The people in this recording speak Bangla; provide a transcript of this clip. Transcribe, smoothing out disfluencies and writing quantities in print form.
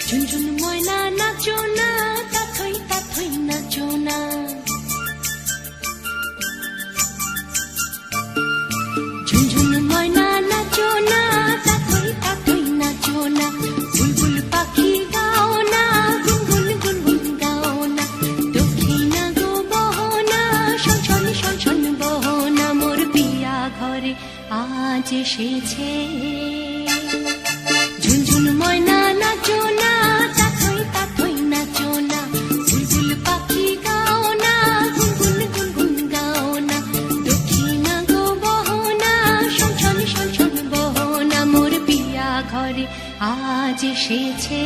ঝুনঝুন ময়না নাচো না, তাথই তাথই নাচো না। ঝুনঝুন ময়না নাচো না, তাথই তাথই নাচো না। বুলবুল পাখি গাও না, গুনগুন গুনগুন গাও না। দক্ষিণা গো বহনা, শনশন শনশন বহনা। মোর পিয়া ঘরে আজ এসেছে। ঝুনঝুন ময়না নাচো না, তাথই তাথই নাচো না। বুলবুল পাখি গাও না, গুনগুন গুনগুন গাও না। দক্ষিণা গো বহনা, শনশন শনশন বহনা। মোর পিয়া ঘরে আজ এসেছে।